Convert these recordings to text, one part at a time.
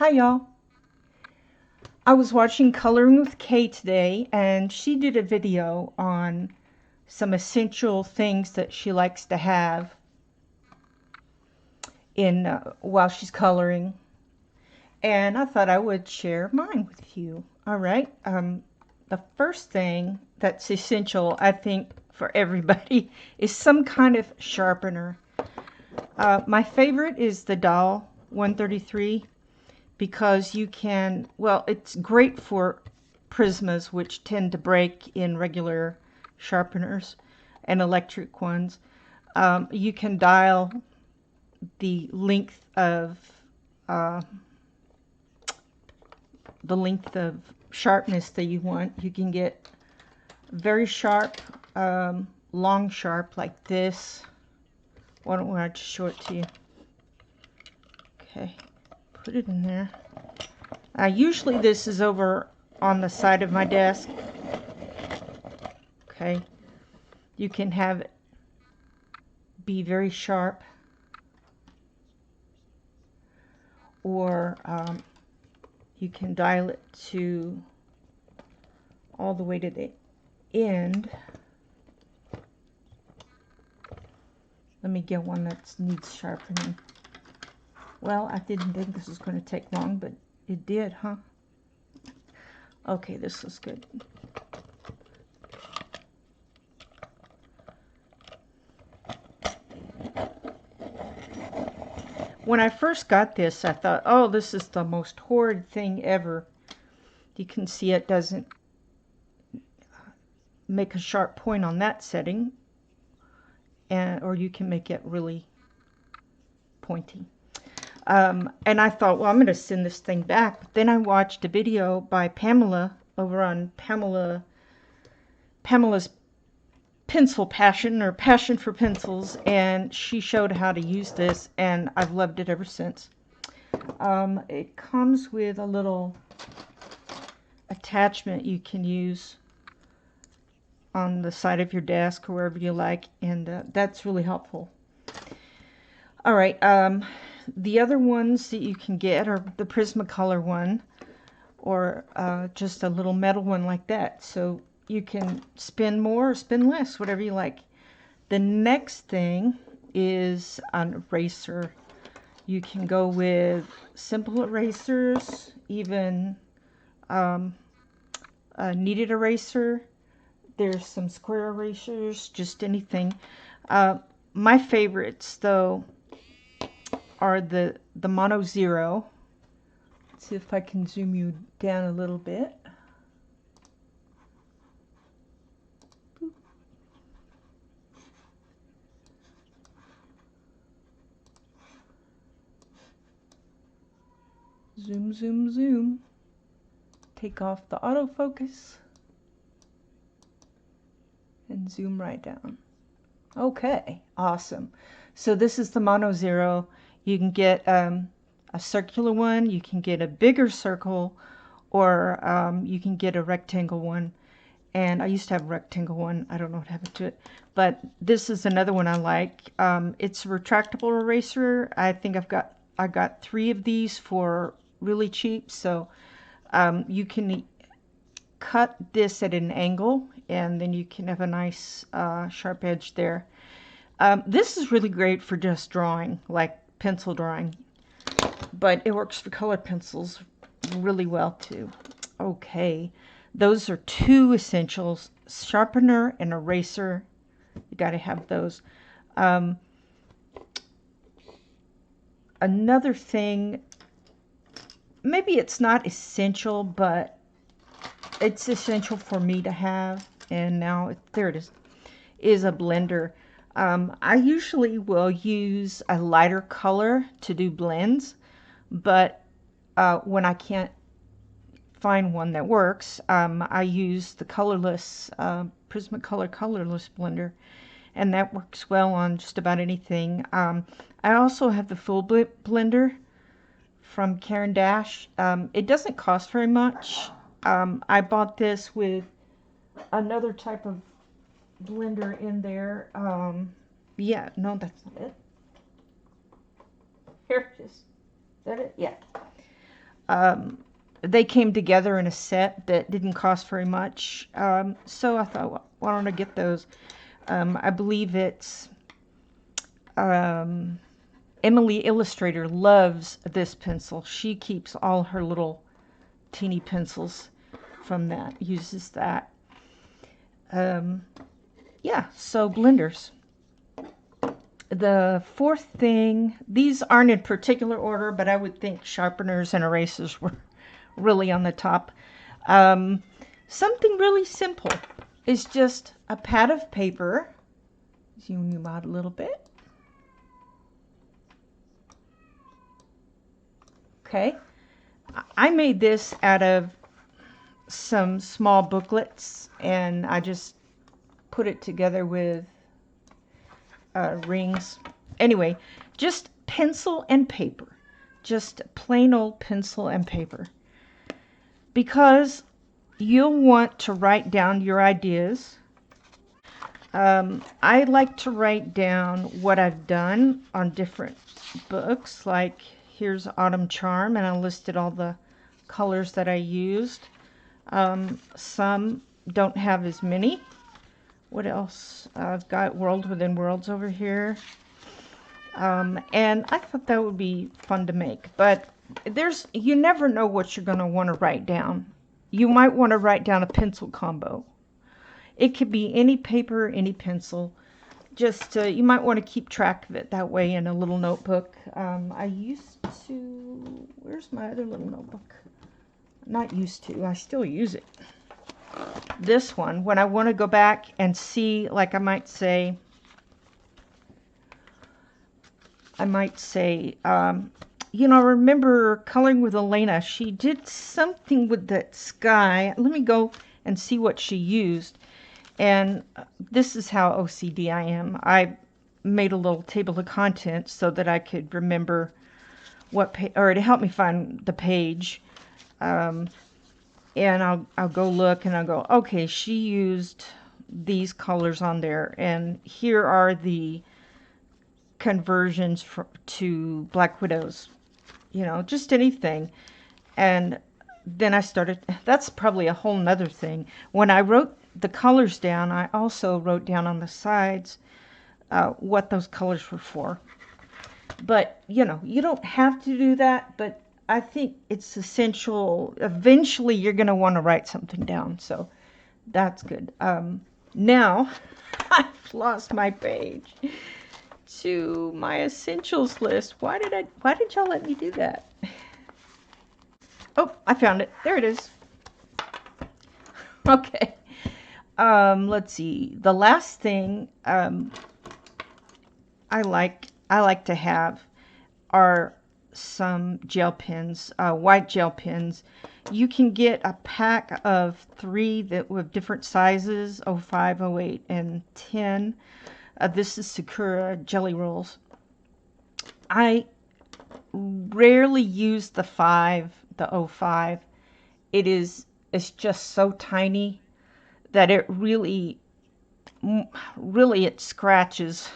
Hi y'all. I was watching Coloring with Kay today, and she did a video on some essential things that she likes to have in while she's coloring, and I thought I would share mine with you. All right. The first thing that's essential, I think, for everybody is some kind of sharpener. My favorite is the Doll 133. Because you can, well, it's great for prismas, which tend to break in regular sharpeners and electric ones. You can dial the length of sharpness that you want. You can get very sharp, long sharp like this. Why don't I just show it to you? Okay. Put it in there. Usually this is over on the side of my desk. Okay. You can have it be very sharp, or you can dial it to all the way to the end. Let me get one that needs sharpening. Well, I didn't think this was going to take long, but it did, huh? Okay, this is good. When I first got this, I thought, oh, this is the most horrid thing ever. You can see it doesn't make a sharp point on that setting, or you can make it really pointy. And I thought, well, I'm going to send this thing back. But then I watched a video by Pamela over on Pamela's Pencil Passion, or Passion for Pencils, and she showed how to use this, and I've loved it ever since. It comes with a little attachment you can use on the side of your desk or wherever you like, and that's really helpful. All right. The other ones that you can get are the Prismacolor one, or just a little metal one like that. So you can spin more or spin less, whatever you like. The next thing is an eraser. You can go with simple erasers, even a kneaded eraser. There's some square erasers, just anything. My favorites, though, are the Mono Zero. Let's see if I can zoom you down a little bit. Boop. Zoom, zoom, zoom. Take off the autofocus and zoom right down. Okay, awesome. So this is the Mono Zero. You can get a circular one, you can get a bigger circle, or you can get a rectangle one. And I used to have a rectangle one. I don't know what happened to it. But this is another one I like. It's a retractable eraser. I think I got 3 of these for really cheap. So you can cut this at an angle, and then you can have a nice sharp edge there. This is really great for just drawing, like pencil drawing, but it works for color pencils really well too. Okay, those are 2 essentials: sharpener and eraser. You got to have those. Another thing, maybe it's not essential, but it's essential for me to have, and now there it is a blender. I usually will use a lighter color to do blends, but when I can't find one that works, I use the Colorless, Prismacolor Colorless blender, and that works well on just about anything. I also have the full blender from Caran d'Ache. It doesn't cost very much. I bought this with another type of blender in there. Yeah, no, that's not it. Here it is. Is that it? Yeah. They came together in a set that didn't cost very much. So I thought, well, why don't I get those? I believe it's Emily Illustrator loves this pencil. She keeps all her little teeny pencils from that, uses that. Yeah, so blenders. The fourth thing, these aren't in particular order, but I would think sharpeners and erasers were really on the top. Something really simple is just a pad of paper. Zoom out a little bit. Okay, I made this out of some small booklets, and I just put it together with rings. Anyway, just pencil and paper. Just plain old pencil and paper. Because you'll want to write down your ideas. I like to write down what I've done on different books. Like here's Autumn Charm, and I listed all the colors that I used. Some don't have as many. What else? I've got World Within Worlds over here. And I thought that would be fun to make. But you never know what you're going to want to write down. You might want to write down a pencil combo. It could be any paper, any pencil. Just, you might want to keep track of it that way in a little notebook. I used to, where's my other little notebook? Not used to, I still use it. This one, when I want to go back and see, like I might say, you know, remember coloring with Elena, she did something with that sky. Let me go and see what she used. And this is how OCD I am. I made a little table of contents so that I could remember what page, or to help me find the page. And I'll go look and I'll go, okay, she used these colors on there, and here are the conversions to Black Widows, you know, just anything. And then I started, that's probably a whole nother thing. When I wrote the colors down, I also wrote down on the sides what those colors were for. But, you know, you don't have to do that, but I think it's essential. Eventually, you're going to want to write something down, so that's good. Now, I've lost my page to my essentials list. Why did y'all let me do that? Oh, I found it. There it is. Okay. Let's see. The last thing I like to have are some gel pens, white gel pens. You can get a pack of 3 that with different sizes, 05, 08, and 10. This is Sakura Jelly Rolls. I rarely use the 05. It's just so tiny that it really it scratches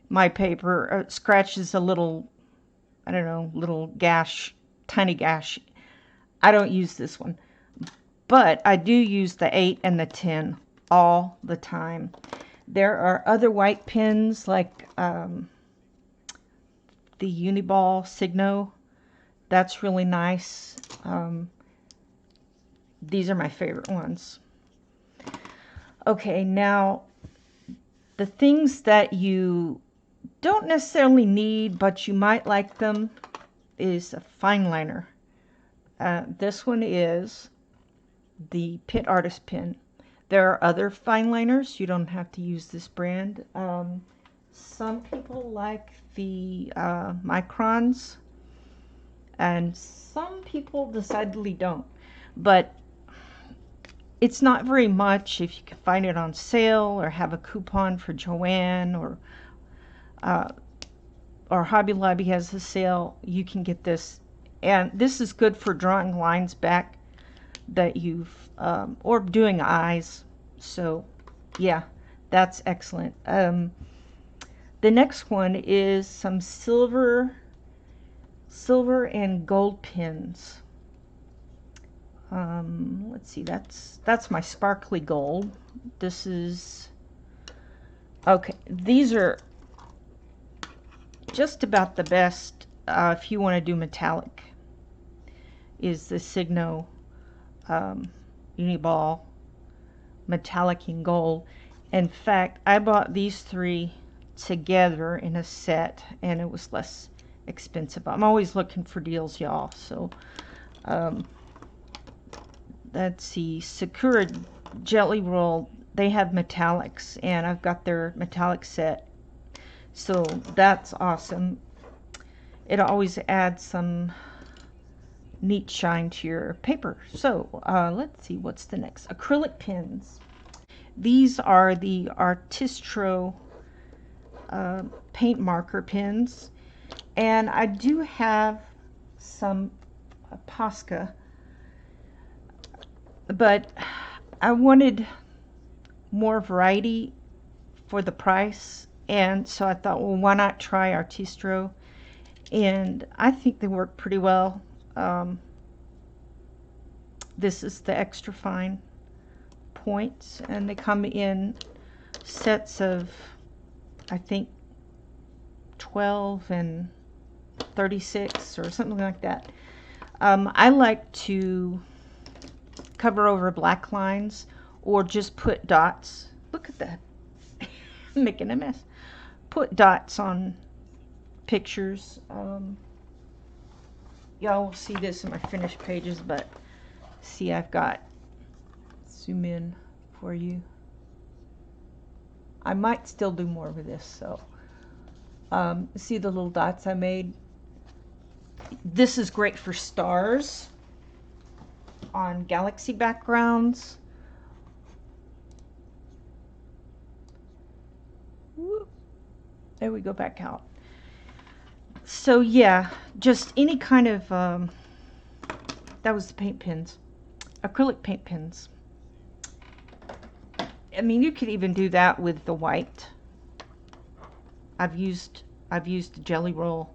my paper. It scratches a little, I don't know, little gash, tiny gash. I don't use this one, but I do use the 8 and the 10 all the time. There are other white pens like the Uniball Signo. That's really nice. These are my favorite ones. Okay, now the things that you don't necessarily need, but you might like them, is a fine liner. This one is the Pitt Artist Pen. There are other fine liners. You don't have to use this brand. Some people like the microns, and some people decidedly don't. But it's not very much. If you can find it on sale or have a coupon for Joann, or Hobby Lobby has a sale, you can get this. And this is good for drawing lines back that you've, or doing eyes. So yeah, that's excellent. The next one is some silver silver and gold pins. Let's see, that's my sparkly gold. This is, okay, these are just about the best if you want to do metallic, is the Signo Uniball metallic in gold. In fact, I bought these three together in a set and it was less expensive. I'm always looking for deals, y'all. So let's see, Sakura Jelly Roll, they have metallics and I've got their metallic set, so that's awesome. It always adds some neat shine to your paper. So let's see, what's the next? Acrylic pins. These are the Artistro paint marker pins, and I do have some Posca, but I wanted more variety for the price, and so I thought, well, why not try Artistro? And I think they work pretty well. This is the extra fine points, and they come in sets of, I think, 12 and 36 or something like that. I like to cover over black lines or just put dots. Look at that. I'm making a mess. Put dots on pictures. Y'all will see this in my finished pages, but see, I've got, zoom in for you. I might still do more with this. So see the little dots I made? This is great for stars on galaxy backgrounds. Whoop. There we go, back out. So yeah, just any kind of that was the paint pins, acrylic paint pins. I mean, you could even do that with the white. I've used Jelly Roll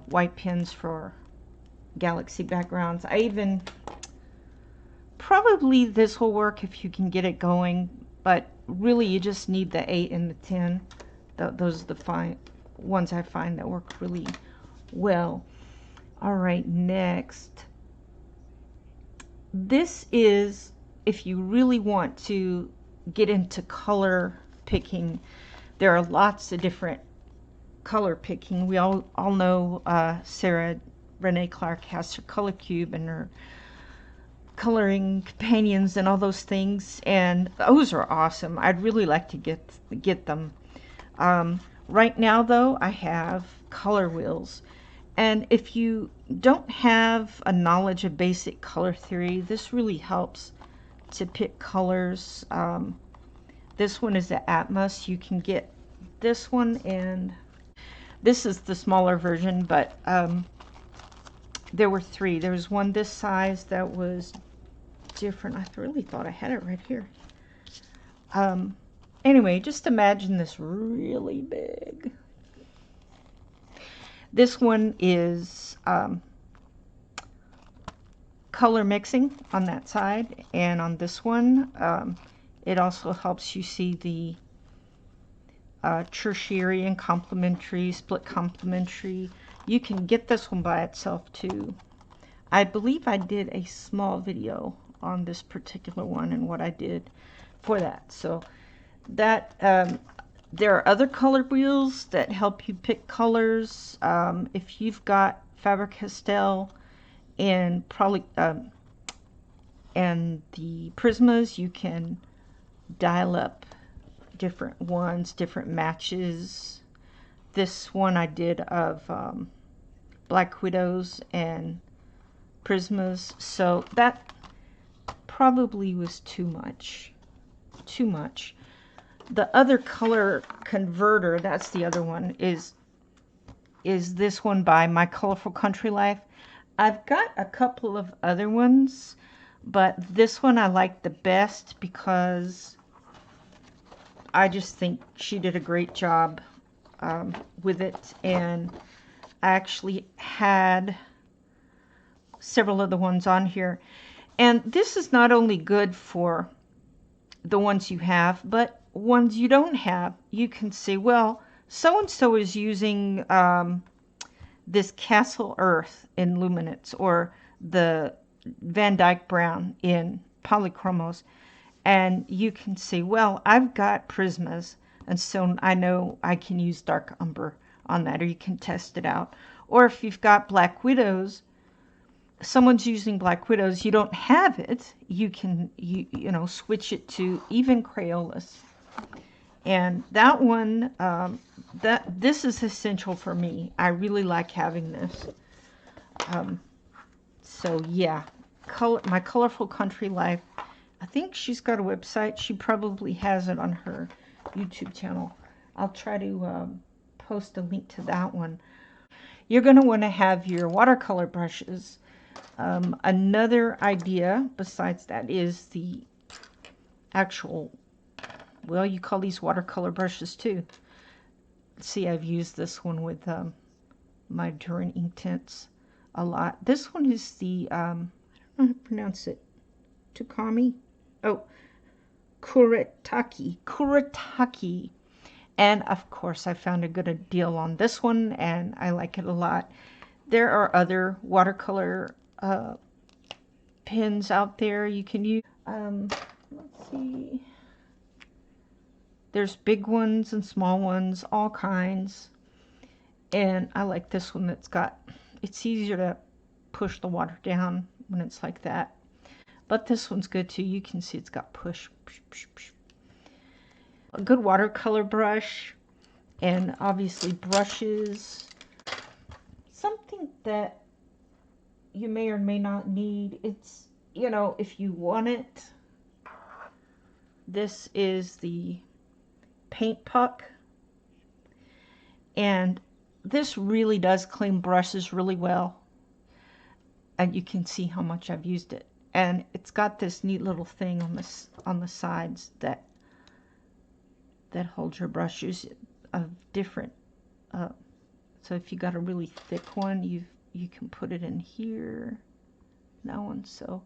white pins for galaxy backgrounds. I even, probably this will work if you can get it going, but really you just need the 8 and the 10. Those are the fine ones I find that work really well. All right, next. This is if you really want to get into color picking. There are lots of different color picking. We all know Sarah Renee Clark has her color cube and her coloring companions and all those things, and those are awesome. I'd really like to get them. Right now though, I have color wheels, and if you don't have a knowledge of basic color theory, this really helps to pick colors. This one is the Atmos. You can get this one, and this is the smaller version, but there were 3. There was one this size that was different. I really thought I had it right here. Anyway, just imagine this really big. This one is color mixing on that side, and on this one it also helps you see the tertiary and complementary, split complementary. You can get this one by itself too. I believe I did a small video on this particular one and what I did for that. So that there are other color wheels that help you pick colors. If you've got Faber-Castell and probably and the Prismas, you can dial up different ones, different matches. This one I did of Black Widows and Prismas, so that probably was too much. The other color converter, that's the other one, is this one by My Colorful Country Life. I've got a couple of other ones, but this one I like the best because I just think she did a great job with it, and I actually had several of the ones on here. And this is not only good for the ones you have, but ones you don't have. You can see, well, so-and-so is using this Castle Earth in Luminance, or the Van Dyke Brown in Polychromos. And you can see, well, I've got Prismas, and so I know I can use Dark Umber on that, or you can test it out. Or if you've got Black Widows, someone's using Black Widows, you don't have it, you can you know, switch it to even Crayolas. And that one, this is essential for me. I really like having this. So yeah, My Colorful Country Life. I think she's got a website. She probably has it on her YouTube channel. I'll try to post a link to that one. You're going to want to have your watercolor brushes. Another idea besides that is the actual, well, you call these watercolor brushes too. See, I've used this one with my Durin ink tints a lot. This one is the, I don't know how to pronounce it, Tukami? Oh, Kuretake. And of course, I found a good deal on this one, and I like it a lot. There are other watercolor pins out there you can use. Let's see. There's big ones and small ones, all kinds. And I like this one that's got, it's easier to push the water down when it's like that. But this one's good too. You can see it's got push. A good watercolor brush, and obviously brushes. Something that you may or may not need. It's, you know, if you want it. This is the paint puck, and this really does clean brushes really well, and you can see how much I've used it. And it's got this neat little thing on the sides that holds your brushes of different. So if you got a really thick one, you can put it in here. That one. So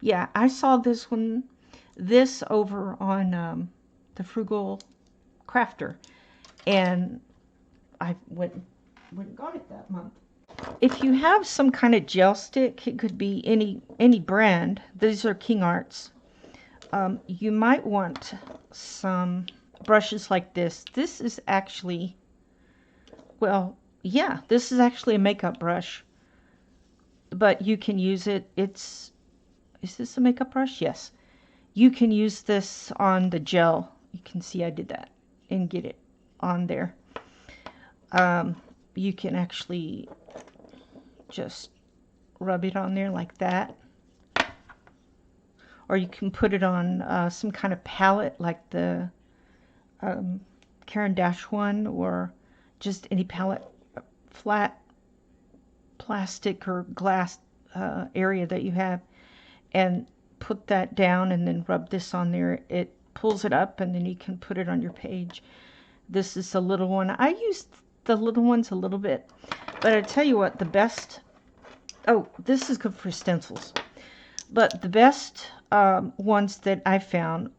yeah, I saw this over on the Frugal Crafter, and I went and got it that month. If you have some kind of gel stick, it could be any brand. These are King Arts. You might want some brushes like this. This is actually, well, yeah, this is actually a makeup brush, but you can use it. Is this a makeup brush? Yes. You can use this on the gel. You can see I did that and get it on there. You can actually just rub it on there like that. Or you can put it on some kind of palette like the Caran d'Ache one, or just any palette, flat plastic or glass area that you have, and put that down and then rub this on there. It pulls it up, and then you can put it on your page. This is a little one. I used the little ones a little bit, but I tell you what, the best, oh, this is good for stencils, but the best ones that I found,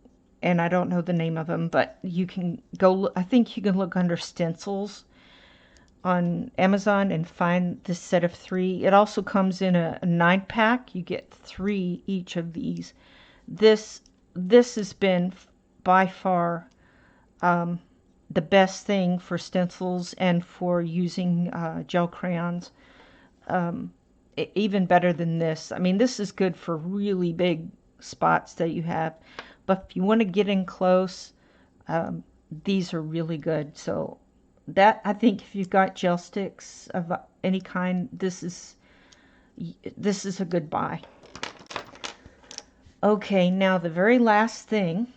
and I don't know the name of them, but you can go, I think you can look under stencils on Amazon and find this set of 3. It also comes in a 9-pack. You get 3 each of these. This has been by far the best thing for stencils and for using gel crayons. Even better than this. I mean, this is good for really big spots that you have, but if you want to get in close, these are really good. So that, I think, if you've got gel sticks of any kind, this is a good buy. Okay, now the very last thing,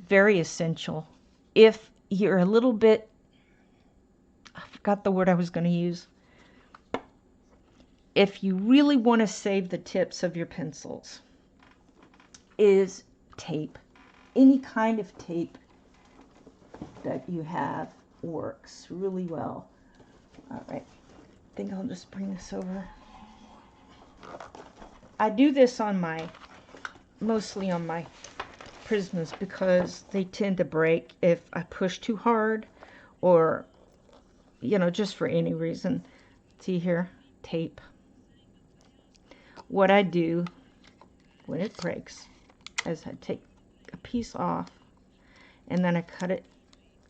very essential. If you're a little bit, I forgot the word I was going to use. If you really want to save the tips of your pencils, is tape. Any kind of tape that you have works really well. All right, I think I'll just bring this over. I do this on mostly on my Prismas because they tend to break if I push too hard or, you know, just for any reason. See here, tape. What I do when it breaks is I take a piece off and then I cut it,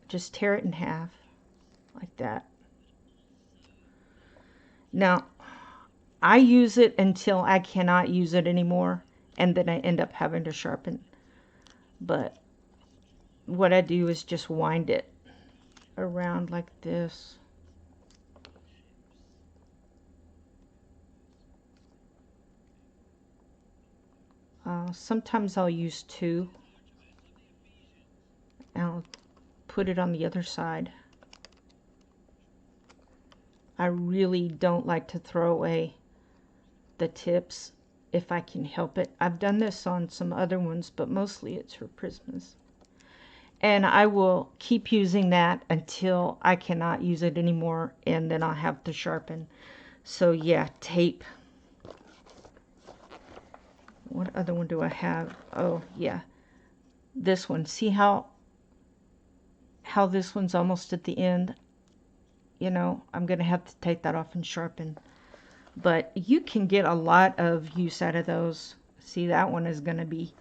just tear it in half like that. Now, I use it until I cannot use it anymore, and then I end up having to sharpen. But what I do is just wind it around like this. Sometimes I'll use two. I'll put it on the other side. I really don't like to throw away the tips if I can help it. I've done this on some other ones, but mostly it's for Prismas. And I will keep using that until I cannot use it anymore, and then I'll have to sharpen. So yeah, tape. What other one do I have? Oh yeah, this one. See how this one's almost at the end? You know, I'm gonna have to take that off and sharpen. But you can get a lot of use out of those. See, that one is gonna be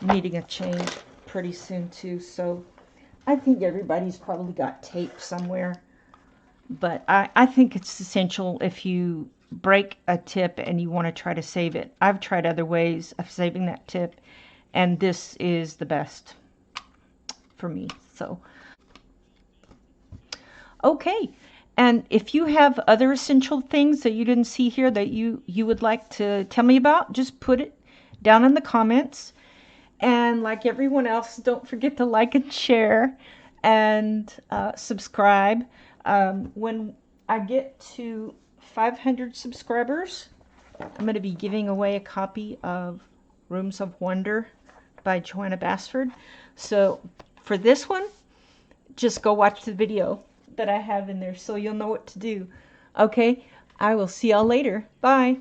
needing a change pretty soon too. So I think everybody's probably got tape somewhere. But I think it's essential if you break a tip and you want to try to save it. I've tried other ways of saving that tip, and this is the best for me. So, okay. And if you have other essential things that you didn't see here that you would like to tell me about, just put it down in the comments. And like everyone else, don't forget to like and share and subscribe. When I get to 500 subscribers, I'm going to be giving away a copy of Rooms of Wonder by Joanna Basford. So for this one, just go watch the video that I have in there so you'll know what to do. Okay, I will see y'all later. Bye.